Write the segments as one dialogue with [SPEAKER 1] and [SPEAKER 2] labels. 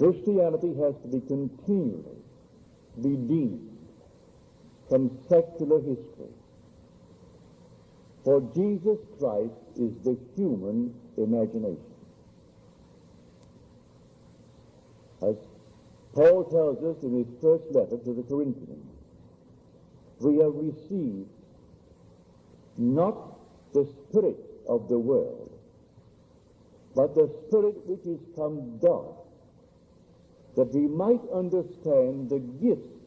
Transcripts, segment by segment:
[SPEAKER 1] Christianity has to be continually redeemed from secular history. For Jesus Christ is the human imagination. As Paul tells us in his first letter to the Corinthians, we have received not the spirit of the world, but the Spirit which is from God, that we might understand the gifts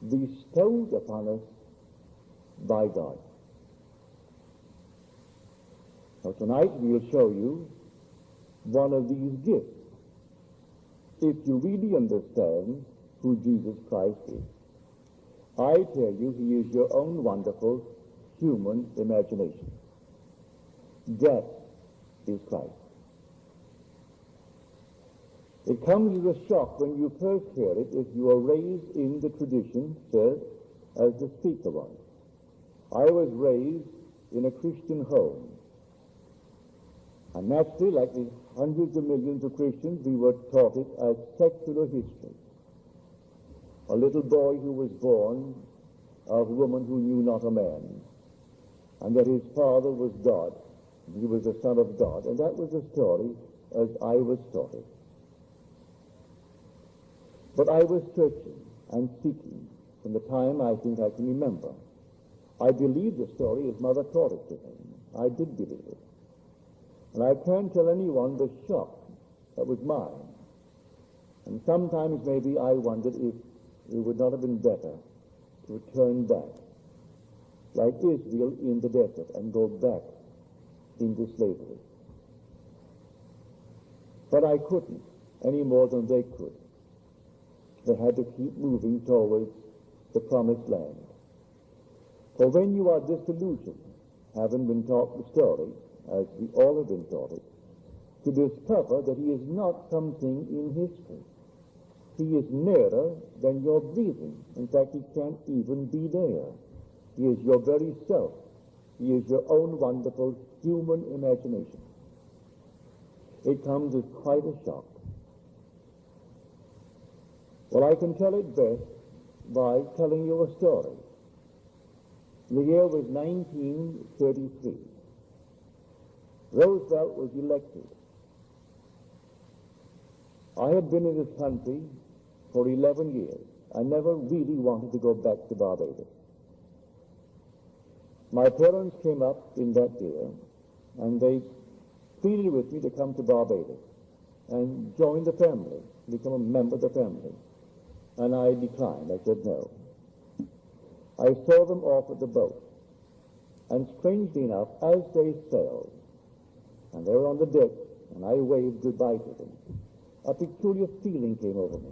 [SPEAKER 1] bestowed upon us by God. Now tonight we will show you one of these gifts, if you really understand who Jesus Christ is. I tell you, he is your own wonderful human imagination. That is Christ. It comes as a shock when you first hear it if you are raised in the tradition, sir, as the speaker was. I was raised in a Christian home. And naturally, like the hundreds of millions of Christians, we were taught it as secular history. A little boy who was born of a woman who knew not a man, and that his father was God. He was the Son of God, and that was the story as I was taught it. But I was searching and seeking from the time I think I can remember. I believed the story as Mother taught it to me. I did believe it. And I can't tell anyone the shock that was mine. And sometimes maybe I wondered if it would not have been better to turn back, like Israel in the desert, and go back into slavery. But I couldn't, any more than they could. They had to keep moving towards the promised land. For when you are disillusioned, having been taught the story, as we all have been taught it, to discover that he is not something in history. He is nearer than your breathing. In fact, he can't even be there. He is your very self. He is your own wonderful human imagination. It comes as quite a shock. Well, I can tell it best by telling you a story. The year was 1933. Roosevelt was elected. I had been in this country for 11 years. I never really wanted to go back to Barbados. My parents came up in that year, and they pleaded with me to come to Barbados and join the family, become a member of the family. And I declined. I said no. I saw them off at the boat, and strangely enough, as they sailed, and they were on the deck, and I waved goodbye to them, a peculiar feeling came over me.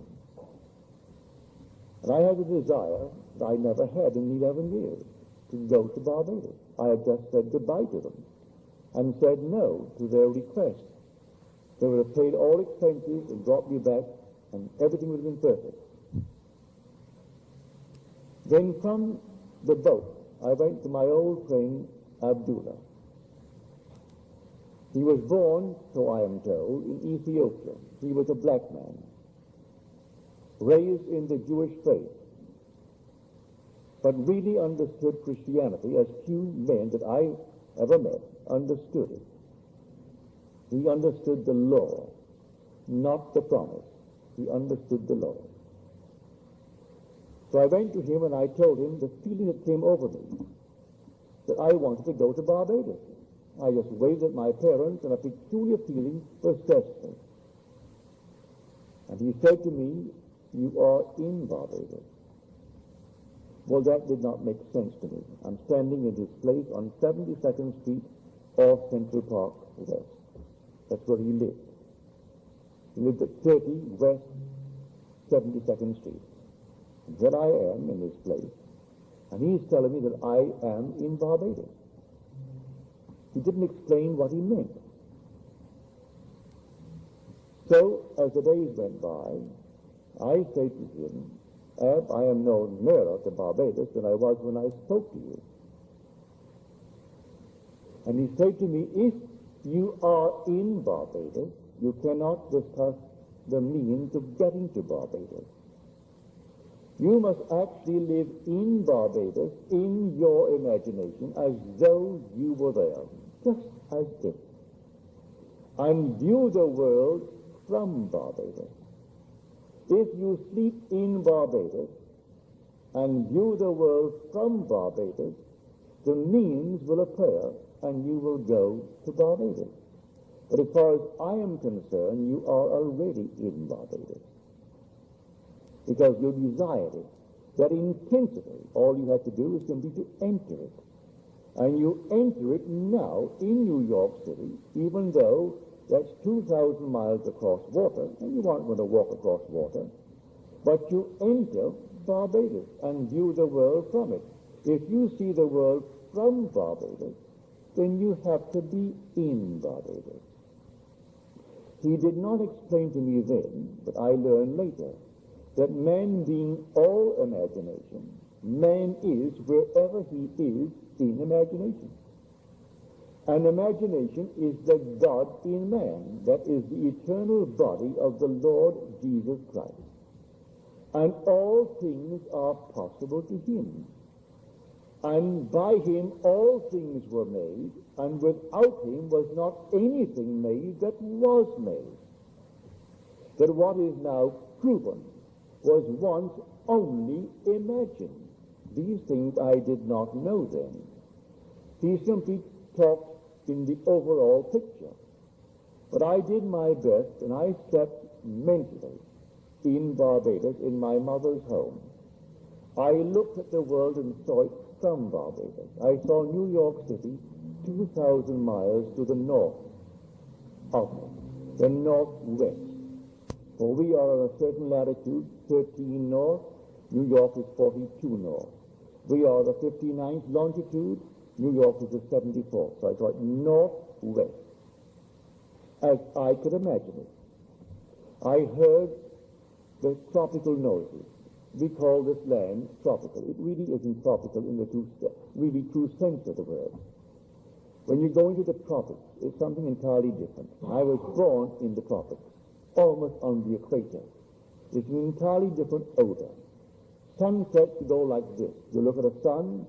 [SPEAKER 1] And I had a desire that I never had in 11 years, to go to Barbados. I had just said goodbye to them, and said no to their request. They would have paid all expenses and brought me back, and everything would have been perfect. Then from the boat, I went to my old friend Abdullah. He was born, so I am told, in Ethiopia. He was a black man, raised in the Jewish faith, but really understood Christianity as few men that I ever met understood it. He understood the law, not the promise. He understood the law. So I went to him and I told him the feeling that came over me, that I wanted to go to Barbados. I just waved at my parents, and a peculiar feeling possessed me. And he said to me, "You are in Barbados." Well, that did not make sense to me. I'm standing in his place on 72nd Street off Central Park West. That's where he lived. He lived at 30 West 72nd Street. And here I am in this place, and he's telling me that I am in Barbados. He didn't explain what he meant. So, as the days went by, I said to him, "Ab, I am no nearer to Barbados than I was when I spoke to you." And he said to me, "If you are in Barbados, you cannot discuss the means of getting to Barbados. You must actually live in Barbados, in your imagination, as though you were there, just as if, and view the world from Barbados. If you sleep in Barbados and view the world from Barbados, the means will appear and you will go to Barbados. But as far as I am concerned, you are already in Barbados, because you desired it. That in principle, all you have to do is simply to enter it. And you enter it now in New York City, even though that's 2,000 miles across water, and you aren't going to walk across water, but you enter Barbados and view the world from it. If you see the world from Barbados, then you have to be in Barbados. He did not explain to me then, but I learned later, that man being all imagination, man is wherever he is in imagination. And imagination is the God in man, that is the eternal body of the Lord Jesus Christ. And all things are possible to him. And by him all things were made, and without him was not anything made that was made. That what is now proven was once only imagined. These things I did not know then. He simply talked in the overall picture. But I did my best, and I stepped mentally in Barbados, in my mother's home. I looked at the world and saw it from Barbados. I saw New York City 2,000 miles to the north of it, the northwest. For we are on a certain latitude, 13 north, New York is 42 north. We are the 59th longitude, New York is the 74th. So I saw it northwest, as I could imagine it. I heard the tropical noises. We call this land tropical. It really isn't tropical in the really true sense of the word. When you go into the tropics, it's something entirely different. I was born in the tropics, almost on the equator. It's an entirely different odor. Sunsets go like this. You look at the sun,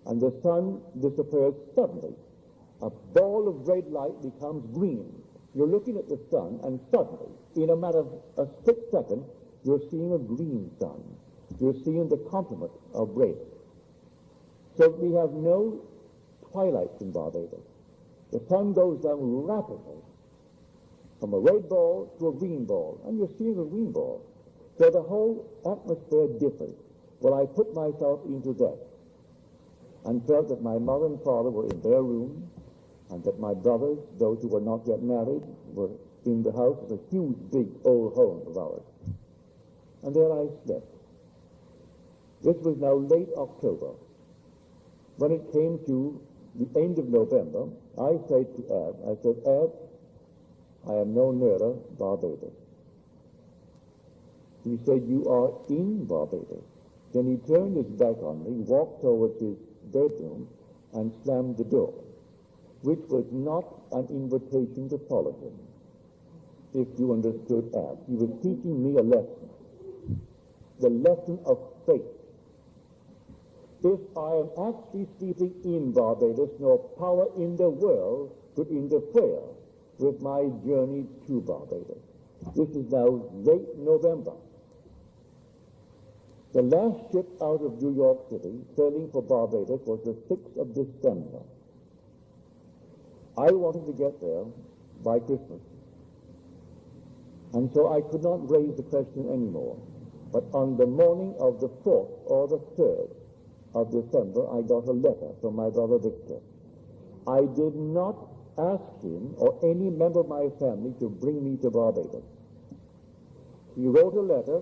[SPEAKER 1] and the sun disappears suddenly. A ball of red light becomes green. You're looking at the sun, and suddenly, in a matter of a split second, you're seeing a green sun. You're seeing the complement of red. So we have no twilight in Barbados. The sun goes down rapidly from a red ball to a green ball, and you're seeing a green ball. So the whole atmosphere differs. Well, I put myself into that and felt that my mother and father were in their room, and that my brothers, those who were not yet married, were in the house. It was a huge, big, old home of ours. And there I slept. This was now late October. When it came to the end of November, I said to Ab, I am no nearer Barbados. He said, you are in Barbados. Then he turned his back on me, walked towards his bedroom, and slammed the door, which was not an invitation to follow him, if you understood Ab. He was teaching me a lesson, the lesson of faith. If I am actually sleeping in Barbados, no power in the world could interfere with my journey to Barbados. This is now late November. The last ship out of New York City, sailing for Barbados, was the 6th of December. I wanted to get there by Christmas. And so I could not raise the question anymore. But on the morning of the 4th or the 3rd of December, I got a letter from my brother Victor. I did not ask him or any member of my family to bring me to Barbados. He wrote a letter,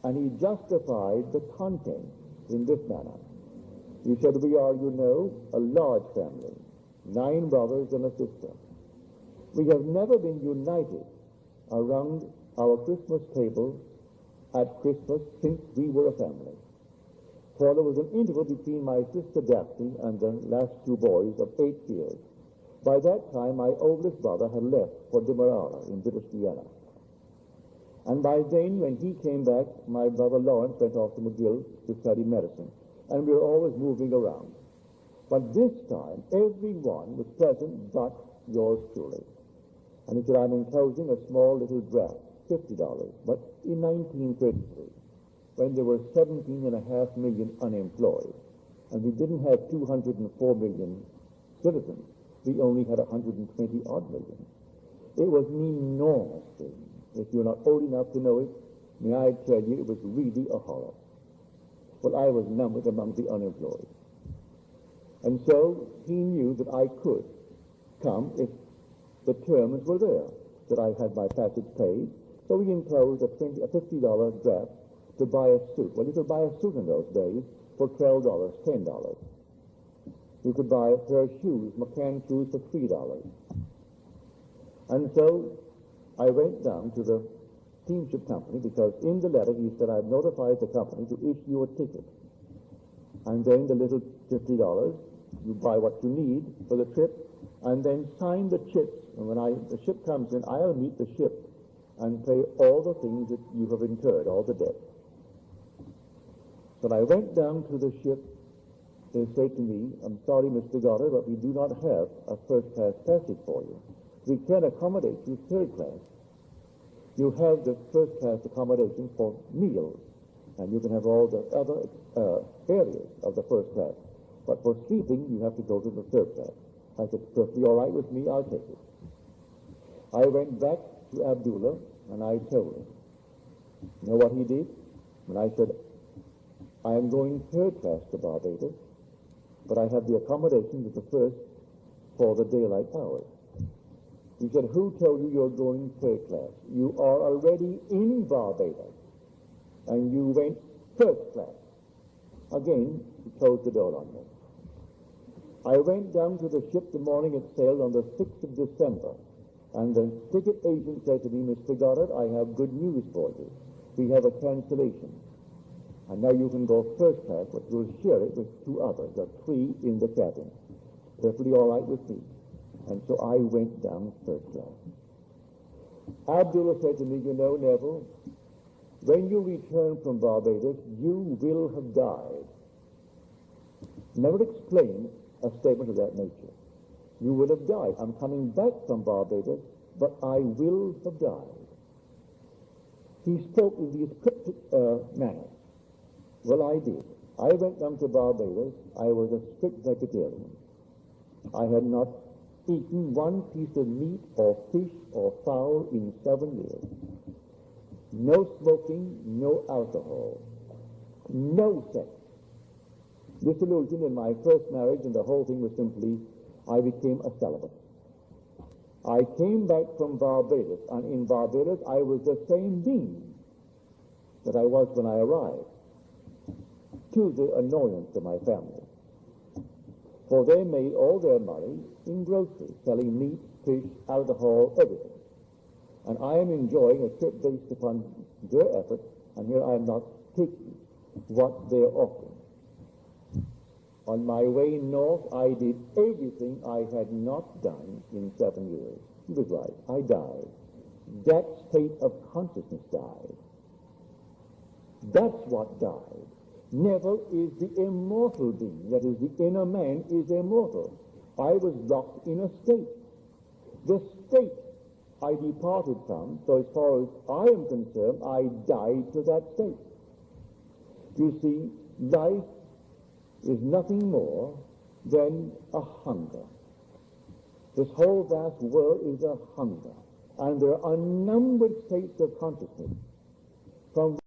[SPEAKER 1] and he justified the content in this manner. He said, we are, you know, a large family, 9 brothers and a sister. We have never been united around our Christmas table at Christmas since we were a family. For there was an interval between my sister Daphne and the last 2 boys of 8 years. By that time, my oldest brother had left for Demerara in British Guiana. And by then, when he came back, my brother Lawrence went off to McGill to study medicine. And we were always moving around. But this time, everyone was present but yours truly. And he said, I'm enclosing a small little draft, $50. But in 1933, when there were 17.5 million unemployed, and we didn't have 204 million citizens, we only had 120 odd million. It was an enormous thing. If you're not old enough to know it, may I tell you, it was really a horror. Well, I was numbered among the unemployed. And so he knew that I could come if the terms were there, that I had my passage paid. So he enclosed a $50 draft to buy a suit. Well, you could buy a suit in those days for $12, $10. You could buy a pair of shoes, McCann shoes, for $3. And so I went down to the steamship company, because in the letter he said, I've notified the company to issue a ticket. And then the little $50, you buy what you need for the trip, and then sign the chips. And when the ship comes in, I'll meet the ship and pay all the things that you have incurred, all the debt. But I went down to the ship. They said to me, I'm sorry, Mr. Goddard, but we do not have a first-class passage for you. We can accommodate you third class. You have the first-class accommodation for meals, and you can have all the other areas of the first class. But for sleeping, you have to go to the third class. I said, perfectly all right with me, I'll take it. I went back to Abdullah, and I told him. You know what he did? And I said, I am going third class to Barbados, but I have the accommodation with the first for the daylight hours. He said, who told you you're going third class? You are already in Barbados, and you went first class. Again, he closed the door on me. I went down to the ship the morning it sailed on the 6th of December, and the ticket agent said to me, Mr. Goddard, I have good news for you. We have a cancellation. And now you can go first class, but you'll share it with two others. There are three in the cabin. Perfectly all right with me. And so I went down third class. Abdullah said to me, you know, Neville, when you return from Barbados, you will have died. Never explained a statement of that nature. You will have died. I'm coming back from Barbados, but I will have died. He spoke in these cryptic manners. Well, I did. I went down to Barbados. I was a strict vegetarian. I had not eaten one piece of meat or fish or fowl in 7 years. No smoking, no alcohol, no sex. Disillusioned in my first marriage, and the whole thing was simply, I became a celibate. I came back from Barbados, and in Barbados I was the same being that I was when I arrived, to the annoyance of my family. For they made all their money in groceries, selling meat, fish, alcohol, everything. And I am enjoying a trip based upon their effort, and here I am not taking what they're offering. On my way north, I did everything I had not done in 7 years. He was right. I died. That state of consciousness died. That's what died. Neville is the immortal being. That is, the inner man is immortal. I was locked in a state. The state I departed from, so as far as I am concerned, I died to that state. You see, life is nothing more than a hunger. This whole vast world is a hunger. And there are unnumbered states of consciousness from